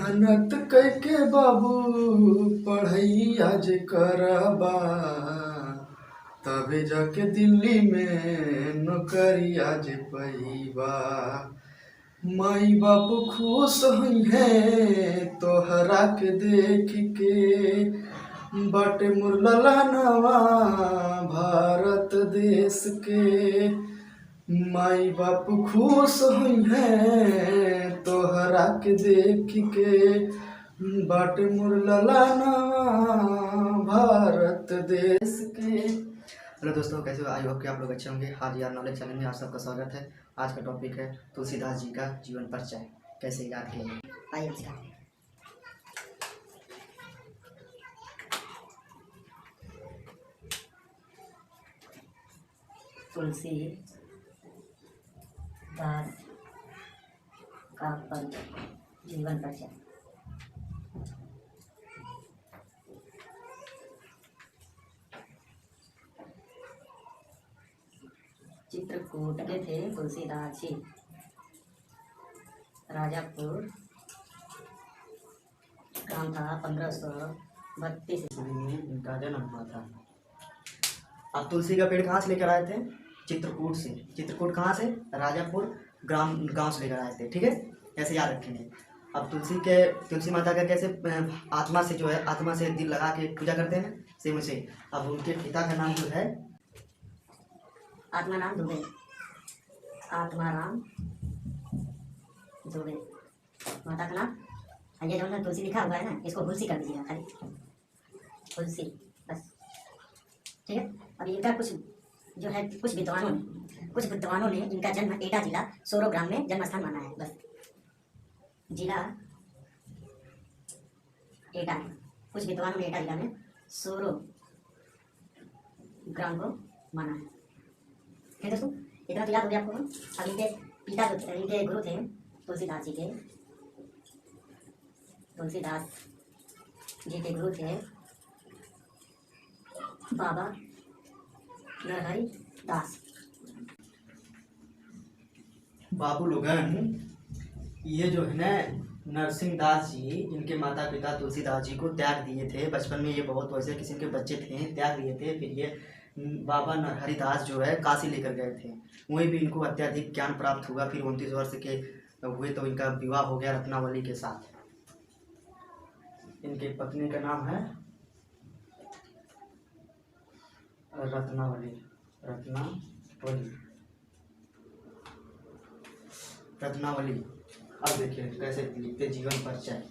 मेहनत करके बाबू पढ़ाई आज करबा, तबे जाके दिल्ली में नौकरी आज पैबा। माई बाप खुश है तोहरा के देख के, बाटे मोर ललनवा भारत देश के। माई बाप खुश है तोहरा के देख के, बाटे मोर ललनवा भारत देश के। हेलो दोस्तों, कैसे हो? आई होप कि आप लोग अच्छे होंगे। हाँ जी यार, नॉलेज चैनल में आप सबका स्वागत है। आज का टॉपिक है तुलसीदास जी का जीवन परिचय, कैसे याद किया। आइए स्टार्ट। तुलसीदास का परिचय, जीवन परिचय। चित्रकूट के थे तुलसीदास जी। राजापुर काम था 1532 ईस्वी में इनका जन्म हुआ था। आप तुलसी का पेड़ कहाँ से लेकर आए थे? चित्रकूट से। चित्रकूट कहाँ से? राजापुर गांव से लेकर आए थे। ठीक है, ऐसे याद रखेंगे। अब तुलसी माता का कैसे आत्मा से जो है, आत्मा से दिल लगा के पूजा करते हैं, सेम से। अब उनके पिता का नाम जो है आत्माराम दुबे। आत्माराम दुबे माता का नाम। ये जो ना तुलसी लिखा हुआ है ना, इसको तुलसी कर दीजिएगा, खाली तुलसी बस। ठीक है। अब इनका कुछ विद्वानों ने इनका जन्म एटा जिला सोरो ग्राम में जन्म स्थान माना है। बस जिला एटा, कुछ विद्वानों ने एटा जिला में सोरो ग्राम को माना है। ठीक है दोस्तों, इतना तो याद हो गया आपको। अब इनके पिता जो इनके गुरु थे तुलसीदास जी के, तुलसीदास जी के गुरु थे बाबा नरहरि दास। बाबू लोगन, ये जो है ना नरसिंह दास जी, इनके माता पिता तुलसीदास जी को त्याग दिए थे बचपन में। ये बहुत वैसे किस्म के बच्चे थे, त्याग दिए थे। फिर ये बाबा नरहरि दास जो है काशी लेकर गए थे। वहीं भी इनको अत्यधिक ज्ञान प्राप्त हुआ। फिर 29 वर्ष के हुए तो इनका विवाह हो गया रत्नावली के साथ। इनके पत्नी का नाम है रत्नावली। अब देखिए कैसे लिखते जीवन परिचय।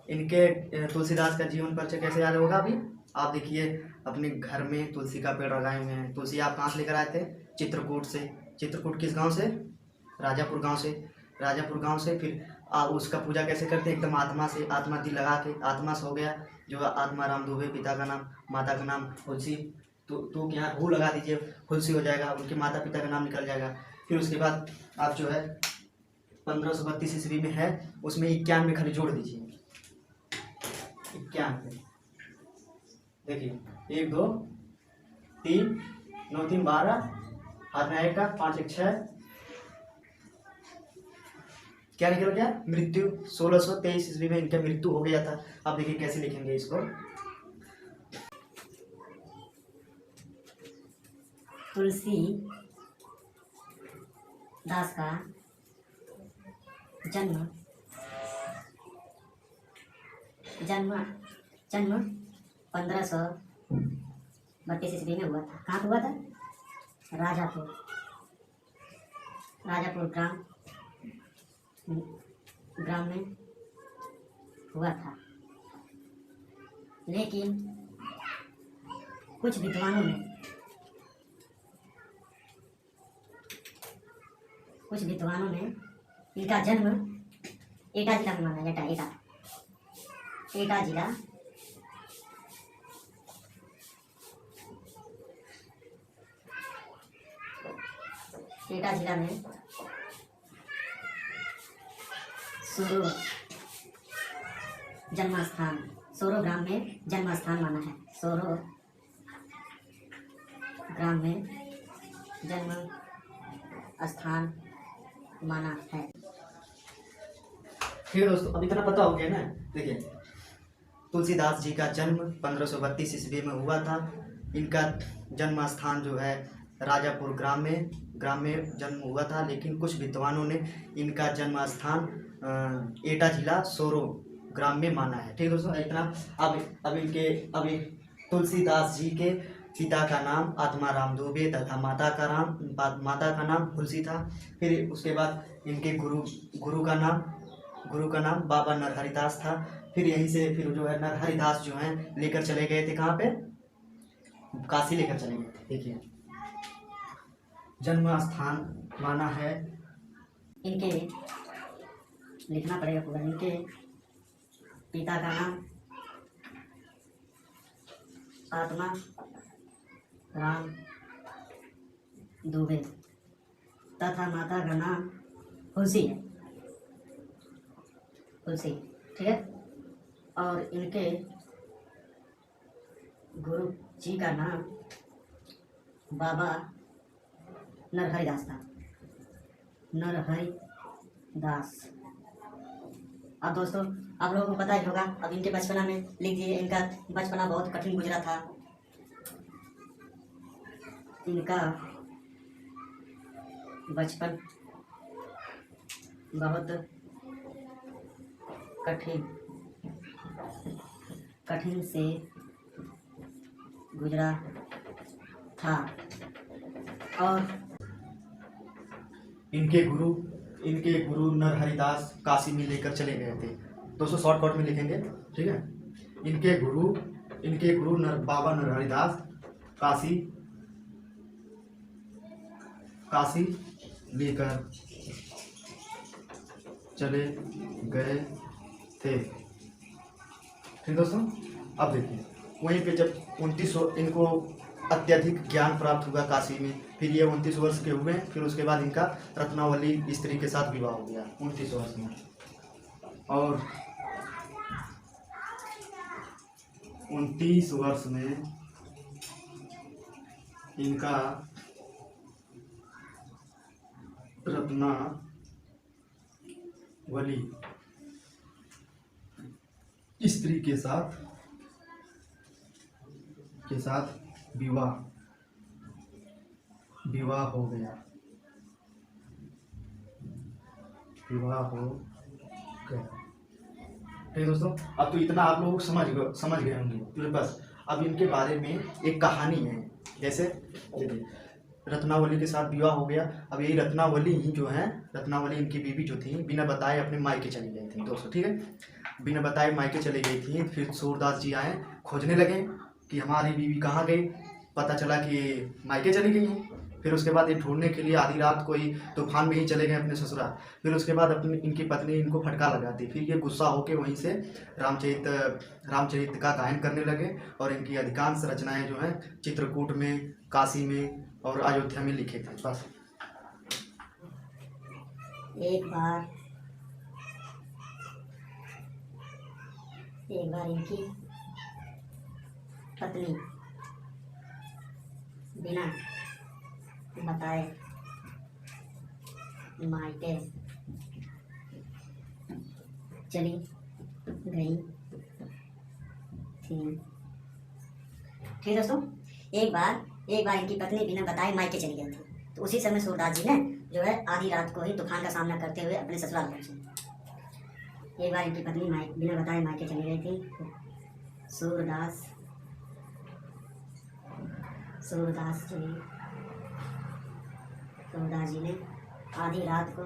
इनके तुलसीदास का जीवन परिचय कैसे याद होगा? अभी आप देखिए, अपने घर में तुलसी का पेड़ लगाए हुए हैं। तुलसी आप कहाँ से लेकर आए थे? चित्रकूट से। चित्रकूट किस गांव से? राजापुर गांव से। राजापुर गांव से फिर उसका पूजा कैसे करते हैं? एकदम आत्मा से, आत्मा दिल लगा के। आत्मा से हो गया जो आत्माराम दुबे, पिता का नाम, माता का नाम तुलसी। तो यहाँ हू लगा दीजिए, तुलसी हो जाएगा, उनके माता पिता का नाम निकल जाएगा। फिर उसके बाद आप जो है 1532 ईस्वी में है, उसमें 91 खाली जोड़ दीजिए। 91 देखिए, 1 2 3 9 3 12, हाथ में 1 का 5 1 6, क्या निकल गया? मृत्यु। 1623 ईस्वी में इनका मृत्यु हो गया था। अब देखिए कैसे लिखेंगे इसको। तुलसी दास का जन्म 1532 ईस्वी में हुआ था। कहाँ हुआ था? राजापुर ग्राम में हुआ था। लेकिन कुछ विद्वानों ने इनका जन्म एटा जिला में माना। एटा जिला में सोरो ग्राम में जन्म स्थान माना है। सोरो ग्राम में जन्म स्थान माना है। ठीक है दोस्तों, अब इतना पता हो गया ना। देखिए, तुलसीदास जी का जन्म 1532 ईस्वी में हुआ था। इनका जन्म स्थान जो है राजापुर ग्राम में जन्म हुआ था, लेकिन कुछ विद्वानों ने इनका जन्म स्थान एटा जिला सोरो ग्राम में माना है। ठीक है दोस्तों, इतना। अब तुलसीदास जी के पिता का नाम आत्माराम दुबे तथा माता का नाम तुलसी था। फिर उसके बाद इनके गुरु का नाम बाबा नरहरिदास था। फिर यहीं से फिर जो है नरहरिदास जो हैं लेकर चले गए थे कहाँ पे, काशी लेकर चले गए थे। देखिए, जन्म स्थान माना है, इनके लिखना पड़ेगा पूरा। इनके पिता का नाम आत्मा राम दुबे तथा माता का नाम तुलसी है, तुलसी। ठीक है। और इनके गुरु जी का नाम बाबा नरहरिदास था, नरहरिदास। अब दोस्तों आप लोगों को पता ही होगा, अब इनके बचपना में लिख दिए। इनका बचपना बहुत कठिन गुजरा था। इनका बचपन बहुत कठिन से गुजरा था। और इनके गुरु नरहरिदास काशी में लेकर चले गए थे। दोस्तों शॉर्टकट में लिखेंगे, ठीक है। इनके गुरु बाबा नरहरिदास काशी लेकर चले गए थे। ठीक दोस्तों, अब देखिए, वहीं पे जब 29 इनको अत्यधिक ज्ञान प्राप्त हुआ काशी में। फिर ये 29 वर्ष के हुए। फिर उसके बाद इनका रत्नावली स्त्री के साथ विवाह हो गया 29 वर्ष में। और 29 वर्ष में इनका रत्नावली स्त्री के साथ विवाह हो गया। ठीक है दोस्तों, अब तो इतना आप लोग समझ गए होंगे। तो बस अब इनके बारे में एक कहानी है। जैसे देखिए, रत्नावली के साथ विवाह हो गया। अब यही रत्नावली ही जो है, रत्नावली इनकी बीवी जो थी, बिना बताए अपने मायके चली गई थी दोस्तों। ठीक है, बिना बताए मायके चली गई थी। फिर सूरदास जी आए, खोजने लगे कि हमारी बीवी कहाँ गई। पता चला कि मायके चली गई हैं। फिर उसके बाद ये ढूंढने के लिए आधी रात को ही तूफान में ही चले गए अपने ससुराल। फिर उसके बाद इनकी पत्नी इनको फटका लगाती। फिर ये गुस्सा होकर वहीं से रामचरित का गायन करने लगे। और इनकी अधिकांश रचनाएं जो हैं चित्रकूट में, काशी में और अयोध्या में लिखे थे। बस एक बार इनकी पत्नी बिना बताए मायके चली गई थी। ठीक दोस्तों, एक बार इनकी पत्नी बिना बताए मायके चली गई थी। तो उसी समय सूरदास जी ने जो है आधी रात को ही तूफान का सामना करते हुए अपने ससुराल पहुंचे। एक बार इनकी पत्नी बिना बताए मायके चली गई थी। सूरदास जी ने आधी रात को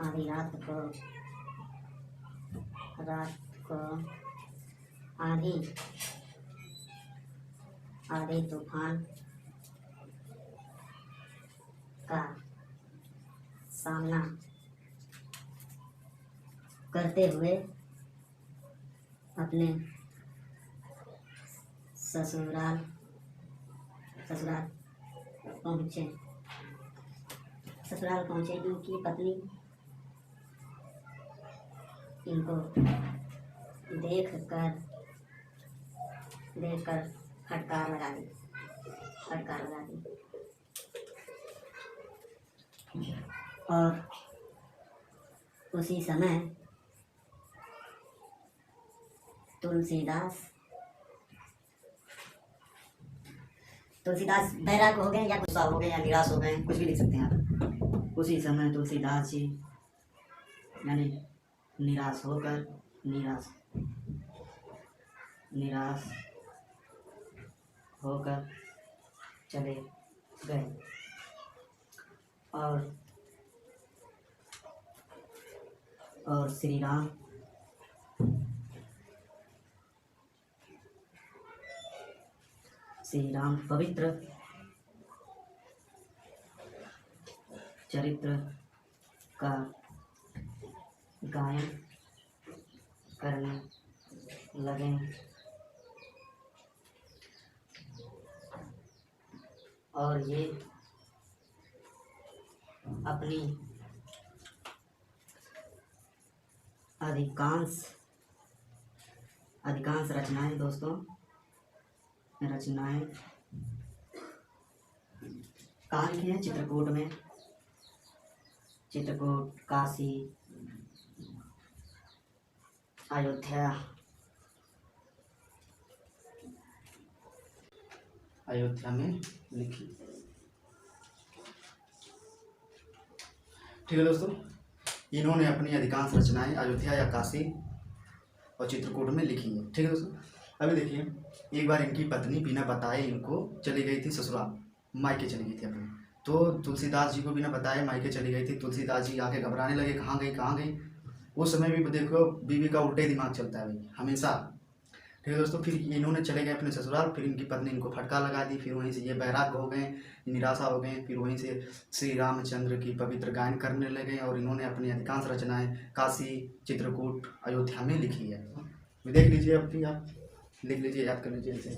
आधी तूफान का सामना करते हुए अपने ससुराल पहुंचे। इनकी पत्नी इनको देखकर फटकार लगा दी। और उसी समय तुलसीदास बैराग हो गए या गुस्सा हो गए या निराश हो गए, कुछ भी लिख सकते हैं आप। उसी समय तुलसीदास जी यानी निराश होकर चले गए और श्री राम पवित्र चरित्र का गायन करने लगे और ये अपनी अधिकांश रचनाएं कहाँ लिखी हैं? चित्रकूट, काशी, अयोध्या में लिखी। ठीक है दोस्तों, इन्होंने अपनी अधिकांश रचनाएं अयोध्या या काशी और चित्रकूट में लिखी हैं। ठीक है दोस्तों, अभी देखिए, एक बार इनकी पत्नी बिना बताए इनको चली गई थी ससुराल, मायके चली गई थी अपने। तो तुलसीदास जी को बिना बताए मायके चली गई थी। तुलसीदास जी आके घबराने लगे, कहाँ गई। उस समय भी देखो बीवी का उल्टे दिमाग चलता है भाई हमेशा। ठीक है दोस्तों, फिर इन्होंने चले गए अपने ससुराल। फिर इनकी पत्नी इनको फटका लगा दी। फिर वहीं से ये बैराग हो गए, निराशा हो गए। फिर वहीं से श्री रामचंद्र की पवित्र गायन करने लगे और इन्होंने अपनी अधिकांश रचनाएं काशी, चित्रकूट, अयोध्या में लिखी है। देख लीजिए, अब भी आप लिख लीजिए, याद कर लीजिए इसे।